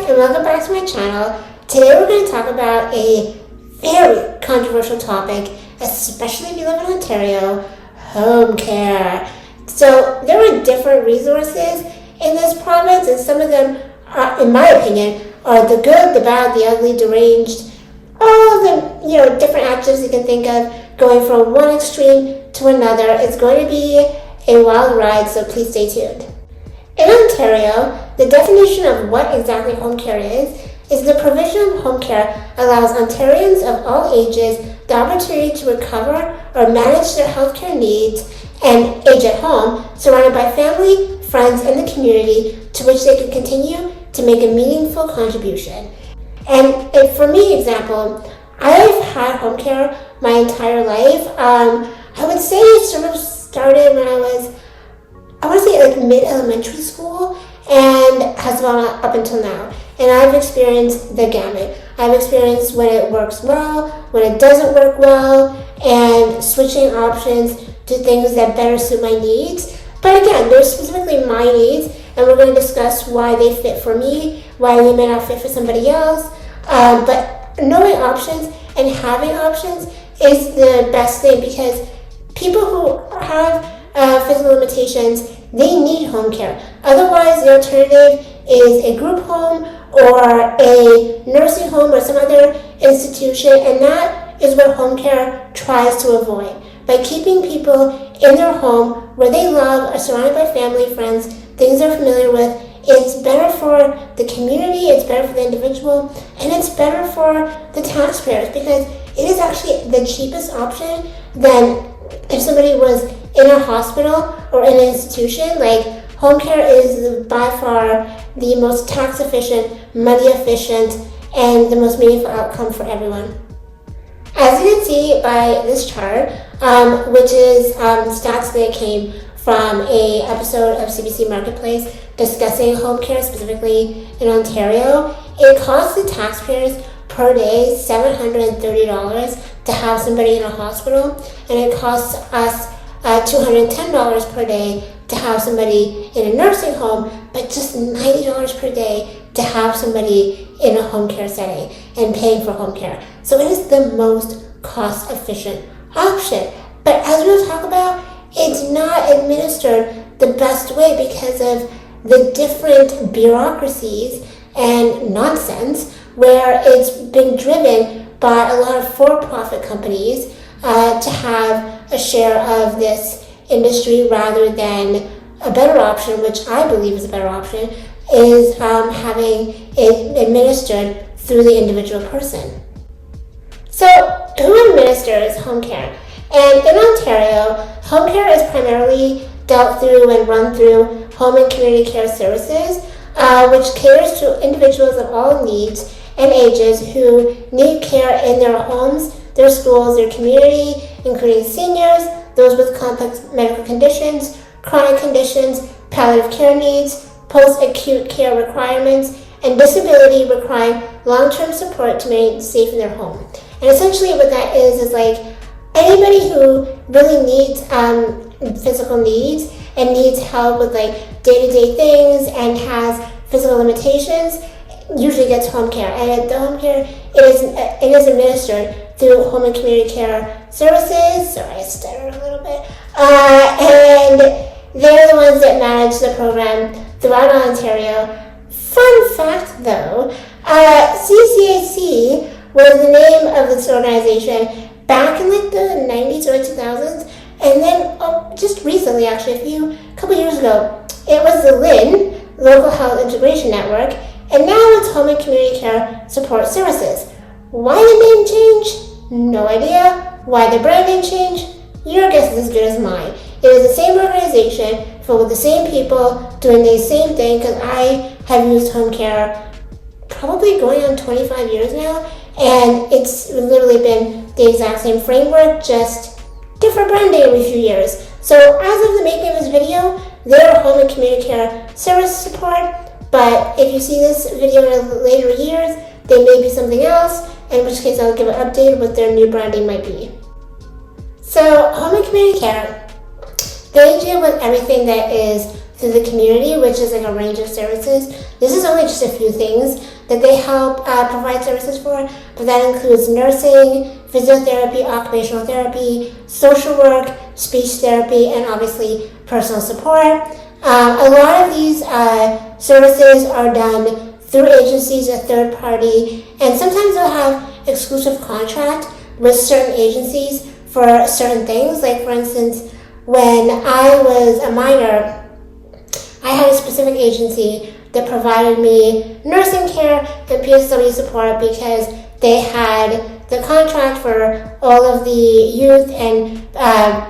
and welcome back to my channel. Today we're going to talk about a very controversial topic, especially if you live in Ontario, home care. So there are different resources in this province, and some of them, in my opinion, are the good, the bad, the ugly, deranged, all the different adjectives you can think of, going from one extreme to another. It's going to be a wild ride, so please stay tuned. In Ontario, the definition of what exactly home care is the provision of home care allows Ontarians of all ages the opportunity to recover or manage their healthcare needs and age at home, surrounded by family, friends, and the community to which they can continue to make a meaningful contribution. And for me, example, I've had home care my entire life. I would say it sort of started when I want to say like mid-elementary school and has gone up until now. And I've experienced the gamut. I've experienced when it works well, when it doesn't work well, and switching options to things that better suit my needs. But again, they're specifically my needs, and we're going to discuss why they fit for me, why they may not fit for somebody else. But knowing options and having options is the best thing, because people who have physical limitations, they need home care. Otherwise, the alternative is a group home or a nursing home or some other institution, and that is what home care tries to avoid. By keeping people in their home where they love, are surrounded by family, friends, things they're familiar with, it's better for the community, it's better for the individual, and it's better for the taxpayers, because it is actually the cheapest option than if somebody was in a hospital or in an institution. Like, home care is by far the most tax efficient, money efficient, and the most meaningful outcome for everyone. As you can see by this chart, which is stats that came from a episode of CBC Marketplace discussing home care specifically in Ontario, it costs the taxpayers per day $730 to have somebody in a hospital, and it costs us $210 per day to have somebody in a nursing home, but just $90 per day to have somebody in a home care setting and paying for home care. So it is the most cost efficient option. But as we'll talk about, it's not administered the best way because of the different bureaucracies and nonsense where it's been driven by a lot of for-profit companies to have a share of this industry, rather than a better option, which I believe is a better option, is having it administered through the individual person. So, who administers home care? And in Ontario, home care is primarily dealt through and run through Home and Community Care Services, which caters to individuals of all needs and ages who need care in their homes, their schools, their community, including seniors, those with complex medical conditions, chronic conditions, palliative care needs, post-acute care requirements, and disability requiring long-term support to remain safe in their home. And essentially what that is like anybody who really needs physical needs and needs help with like day-to-day things and has physical limitations usually gets home care. And the home care it is administered through Home and Community Care Services. Sorry, I stuttered a little bit. And they're the ones that manage the program throughout Ontario. Fun fact though, CCAC was the name of this organization back in like the 90s or 2000s. And then just recently, actually, a couple years ago, it was the LHIN, Local Health Integration Network, and now it's Home and Community Care Support Services. Why the name change? No idea. Why the brand name change? Your guess is as good as mine. It is the same organization, filled with the same people, doing the same thing, because I have used home care probably going on 25 years now, and it's literally been the exact same framework, just different branding every few years. So as of the making of this video, they're Home and Community Care Service Support, but if you see this video in later years, they may be something else, in which case I'll give an update what their new branding might be. So Home and Community Care, they deal with everything that is through the community, which is like a range of services. This is only just a few things that they help provide services for, but that includes nursing, physiotherapy, occupational therapy, social work, speech therapy, and obviously personal support. A lot of these services are done through agencies, a third party, and sometimes they'll have exclusive contract with certain agencies for certain things. Like, for instance, when I was a minor, I had a specific agency that provided me nursing care and PSW support because they had the contract for all of the youth and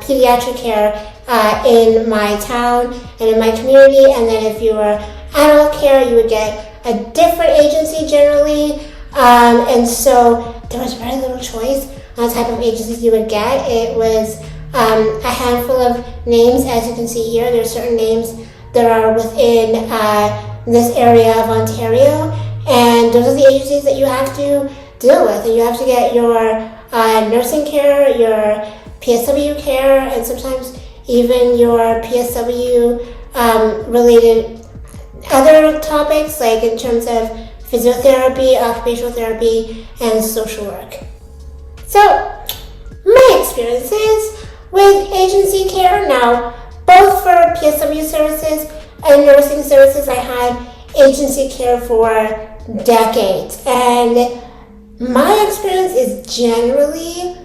pediatric care in my town and in my community. And then if you were adult care, you would get a different agency generally. And so there was very little choice on the type of agencies you would get. It was a handful of names, as you can see here. There are certain names that are within this area of Ontario, and those are the agencies that you have to deal with. And you have to get your nursing care, your PSW care, and sometimes even your PSW related other topics, like in terms of physiotherapy, occupational therapy, and social work. So, my experiences with agency care now, both for PSW services and nursing services, I had agency care for decades, and my experience is generally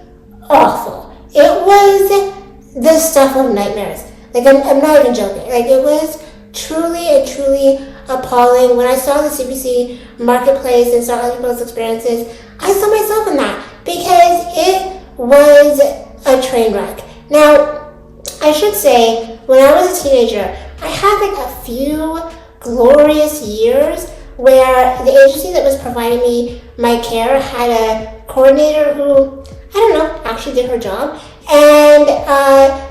awful. It was the stuff of nightmares. Like, I'm not even joking. Like, it was truly appalling. When I saw the CBC marketplace and saw other people's experiences, I saw myself in that because it was a train wreck. Now, I should say, when I was a teenager, I had like a few glorious years where the agency that was providing me my care had a coordinator who, I don't know, actually did her job. And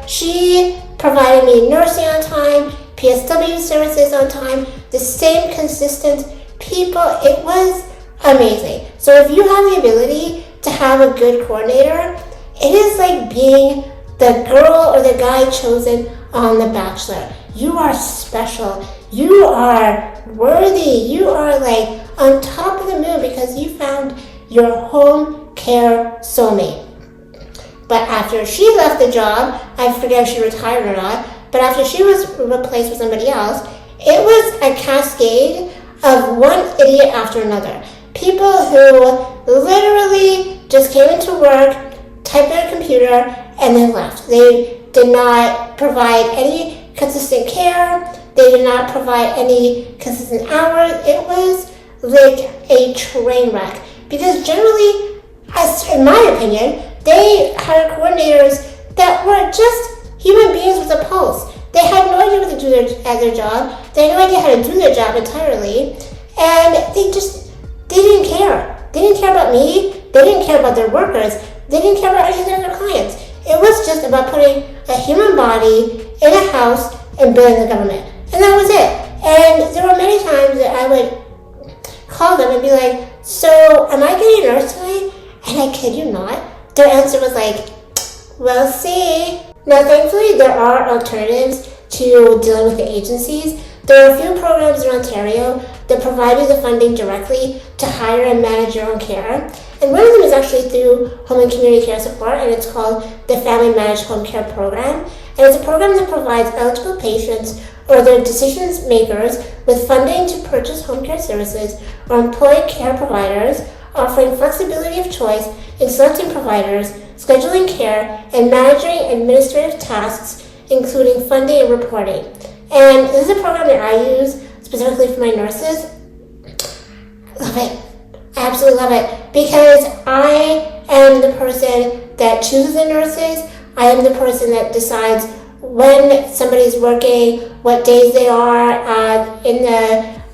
she provided me nursing on time, PSW services on time, the same consistent people. It was amazing. So if you have the ability to have a good coordinator, it is like being the girl or the guy chosen on The Bachelor. You are special. You are worthy. You are like on top of the moon because you found your home care soulmate. But after she left the job, I forget if she retired or not, but after she was replaced with somebody else, it was a cascade of one idiot after another. People who literally just came into work, typed on a computer, and then left. They did not provide any consistent care. They did not provide any consistent hours. It was like a train wreck. Because generally, in my opinion, they had coordinators that were just human beings with a pulse. They had no idea what to do at their job. They had no idea how to do their job entirely. And they didn't care. They didn't care about me. They didn't care about their workers. They didn't care about any of their clients. It was just about putting a human body in a house and billing the government. And that was it. And there were many times that I would call them and be like, so am I getting a nurse tonight? And I kid you not, their answer was like, we'll see. Now, thankfully, there are alternatives to dealing with the agencies. There are a few programs in Ontario that provide you the funding directly to hire and manage your own care. And one of them is actually through Home and Community Care Support, and it's called the Family Managed Home Care Program. And it's a program that provides eligible patients or their decision makers with funding to purchase home care services or employ care providers, offering flexibility of choice in selecting providers, scheduling care, and managing administrative tasks, including funding and reporting. And this is a program that I use specifically for my nurses. Love it. I absolutely love it because I am the person that chooses the nurses. I am the person that decides when somebody's working, what days they are in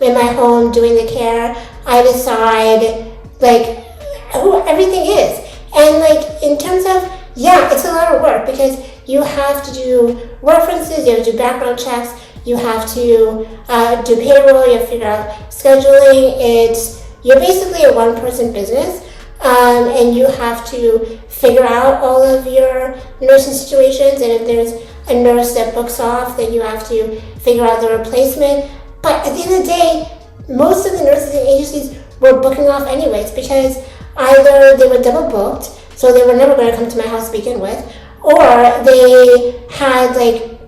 my home doing the care. I decide like who everything is. And like in terms of, yeah, it's a lot of work because you have to do references, you have to do background checks, you have to do payroll, you have to figure out scheduling. You're basically a one-person business, and you have to figure out all of your nursing situations, and if there's a nurse that books off, then you have to figure out the replacement. But at the end of the day, most of the nurses and agencies were booking off anyways because either they were double booked, so they were never going to come to my house to begin with, or they had like,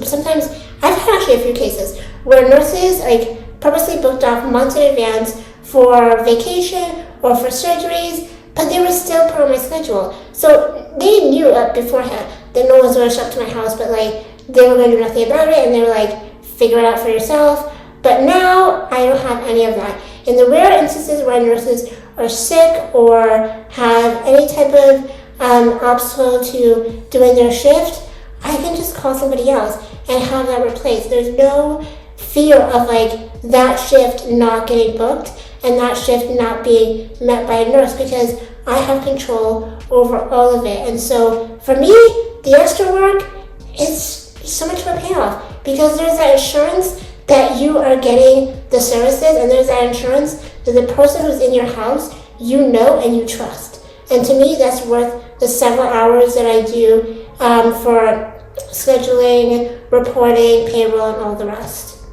sometimes I've had actually a few cases where nurses like purposely booked off months in advance for vacation or for surgeries, but they were still put on my schedule. So they knew beforehand that no one's going to show up to my house, but like they were going to do nothing about it, and they were like, figure it out for yourself. But now I don't have any of that. In the rare instances where nurses are sick or have any type of obstacle to doing their shift, I can just call somebody else and have that replaced. There's no fear of like that shift not getting booked and that shift not being met by a nurse because I have control over all of it. And so for me, the extra work is so much of a payoff because there's that insurance that you are getting the services, and there's that insurance that the person who's in your house you know and you trust. And to me, that's worth the several hours that I do for scheduling, reporting, payroll, and all the rest.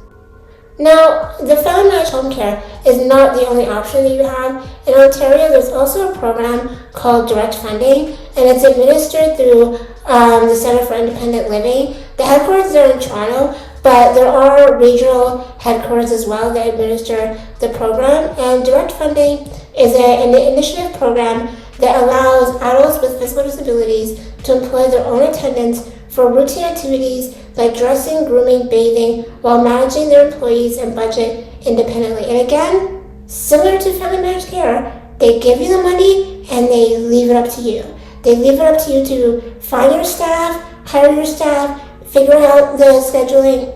Now, the Family Managed Home Care is not the only option that you have. In Ontario, there's also a program called Direct Funding, and it's administered through the Centre for Independent Living. The headquarters are in Toronto, but there are regional headquarters as well that administer the program. And Direct Funding is an initiative program that allows adults with physical disabilities to employ their own attendants for routine activities like dressing, grooming, bathing, while managing their employees and budget independently. And again, similar to Family Managed Care, they give you the money and they leave it up to you. They leave it up to you to find your staff, hire your staff, figure out the scheduling,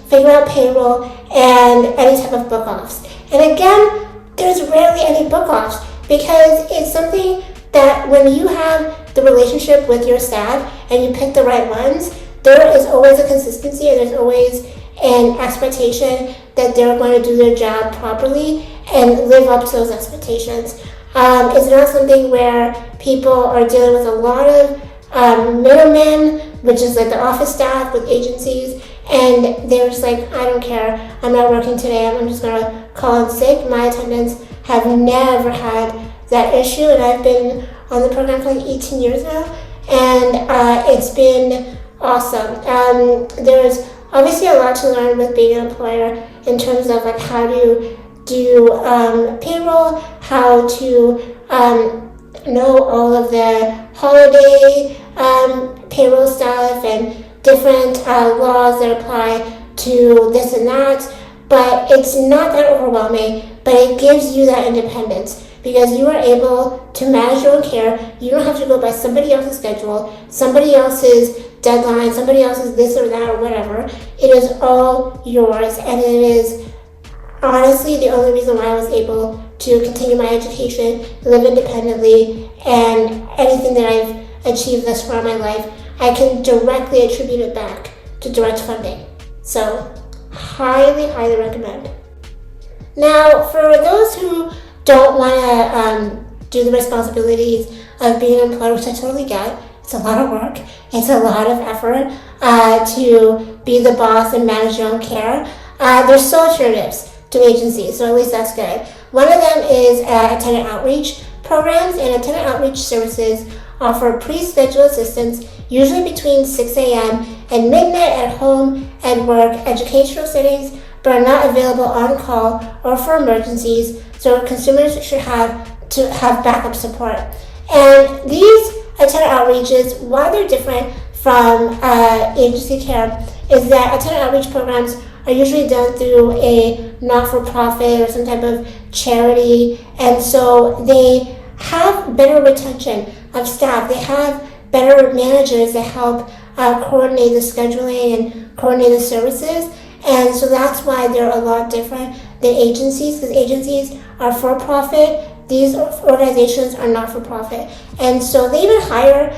figure out payroll, and any type of book-offs. And again, there's rarely any book-offs because it's something that when you have the relationship with your staff and you pick the right ones, there is always a consistency and there's always an expectation that they're going to do their job properly and live up to those expectations. It's not something where people are dealing with a lot of middlemen, which is like the office staff with agencies, and they're just like, I don't care, I'm not working today, I'm just going to call in sick. My attendants have never had that issue, and I've been on the program for like 18 years now, and it's been awesome. There's obviously a lot to learn with being an employer in terms of like how to do payroll, how to know all of the holiday payroll stuff and different laws that apply to this and that, but it's not that overwhelming, but it gives you that independence because you are able to manage your own care. You don't have to go by somebody else's schedule, somebody else's deadline, somebody else's this or that or whatever. It is all yours, and it is honestly the only reason why I was able to continue my education, live independently, and anything that I've achieved thus far in my life, I can directly attribute it back to Direct Funding. So, highly, highly recommend. Now, for those who don't want to do the responsibilities of being an employer, which I totally get, it's a lot of work, it's a lot of effort to be the boss and manage your own care. There's still alternatives to agencies, so at least that's good. One of them is attendant outreach programs, and attendant outreach services offer pre-scheduled assistance, usually between 6 a.m. and midnight at home and work educational settings, but are not available on call or for emergencies, so consumers should have backup support. And these attendant outreaches, why they're different from agency care, is that attendant outreach programs are usually done through a not-for-profit or some type of charity, and so they have better retention of staff. They have better managers that help coordinate the scheduling and coordinate the services, and so that's why they're a lot different than agencies, because agencies are for-profit. These organizations are not-for-profit, and so they even hire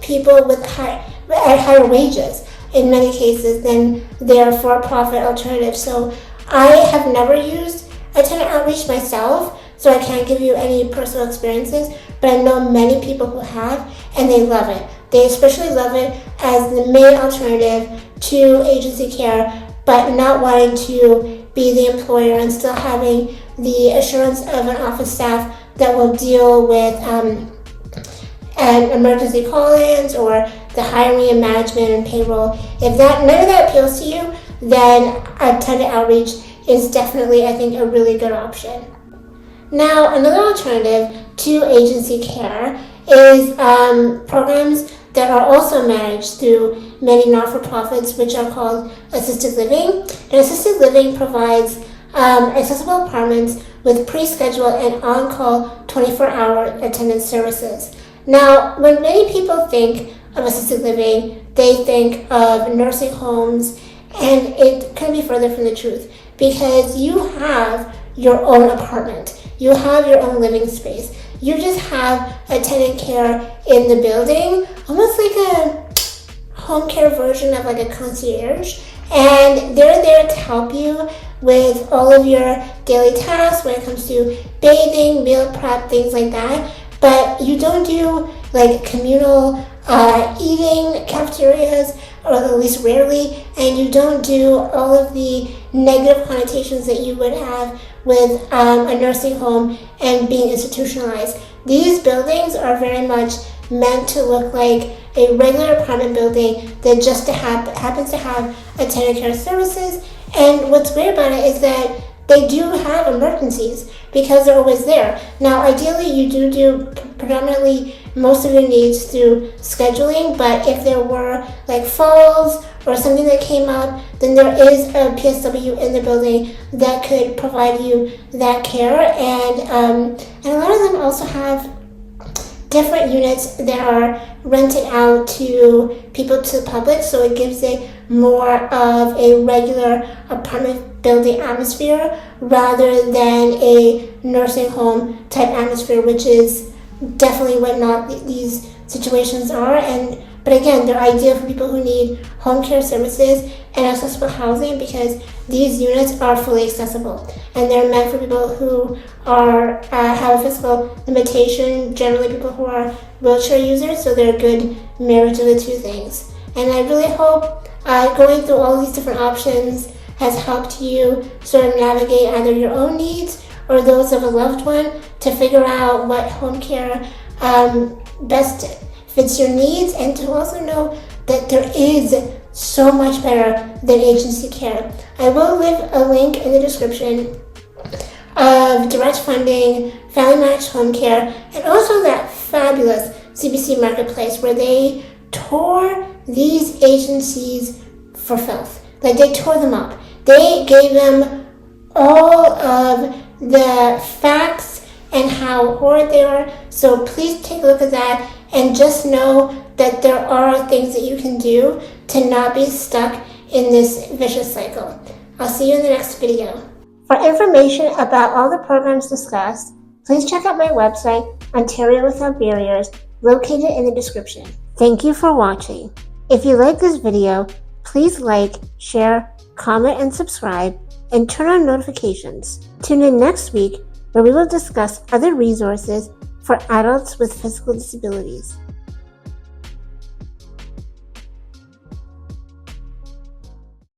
people at higher wages in many cases than their for-profit alternatives. So I have never used attendant outreach myself, so I can't give you any personal experiences, but I know many people who have, and they love it. They especially love it as the main alternative to agency care, but not wanting to be the employer and still having the assurance of an office staff that will deal with and emergency call-ins or the hiring and management and payroll. If none of that appeals to you, then attendant outreach is definitely, I think, a really good option. Now, another alternative to agency care is programs that are also managed through many not-for-profits, which are called assisted living. And assisted living provides accessible apartments with pre-scheduled and on-call 24-hour attendance services. Now, when many people think of assisted living, they think of nursing homes, and it couldn't be further from the truth, because you have your own apartment, you have your own living space, you just have attendant care in the building, almost like a home care version of like a concierge, and they're there to help you with all of your daily tasks when it comes to bathing, meal prep, things like that. But you don't do like communal eating cafeterias, or at least rarely, and you don't do all of the negative connotations that you would have with a nursing home and being institutionalized. These buildings are very much meant to look like a regular apartment building that just happens to have attendant care services. And what's great about it is that they do have emergencies because they're always there. Now, ideally, you do predominantly most of your needs through scheduling, but if there were like falls or something that came up, then there is a PSW in the building that could provide you that care. And a lot of them also have different units that are rented out to people, to the public, so it gives it more of a regular apartment building atmosphere rather than a nursing home type atmosphere, which is definitely what not these situations are. But again, they're ideal for people who need home care services and accessible housing, because these units are fully accessible and they're meant for people who have a physical limitation, generally people who are wheelchair users, so they're a good marriage of the two things. And I really hope going through all these different options has helped you sort of navigate either your own needs or those of a loved one to figure out what home care best fits your needs, and to also know that there is so much better than agency care. I will leave a link in the description of direct funding, family managed home care, and also that fabulous CBC Marketplace where they tore these agencies for filth. Like, they tore them up. They gave them all of the facts and how horrid they are. So please take a look at that and just know that there are things that you can do to not be stuck in this vicious cycle. I'll see you in the next video. For information about all the programs discussed, please check out my website, Ontario Without Barriers, located in the description. Thank you for watching. If you like this video, please like, share, comment, and subscribe, and turn on notifications. Tune in next week where we will discuss other resources for adults with physical disabilities.